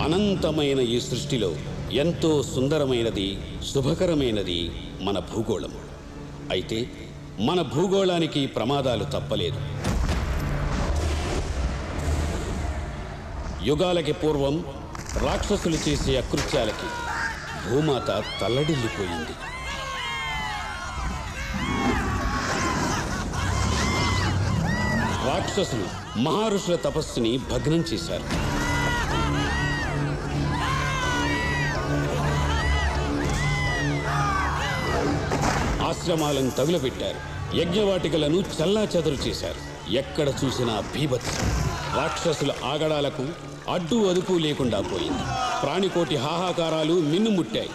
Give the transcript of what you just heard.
అనంతమైన ఈ సృష్టిలో ఎంతో సుందరమైనది, శుభకరమైనది మన భూగోళం. అయితే మన భూగోళానికి ప్రమాదాలు తప్పలేదు. యుగాలకి పూర్వం రాక్షసులు చేసే అకృత్యాలకి భూమాత తల్లడిల్లిపోయింది. రాక్షసులు మహర్షుల తపస్సుని భగ్నం చేశారు. ఆశ్రమాలను తగులబెట్టారు. యజ్ఞవాటికలను చల్లాచెదరు చేశారు. ఎక్కడ చూసినా బీభత్సం. రాక్షసుల ఆగడాలకు అడ్డు అదుపు లేకుండా పోయింది. ప్రాణికోటి హాహాకారాలు మిన్నుముట్టాయి.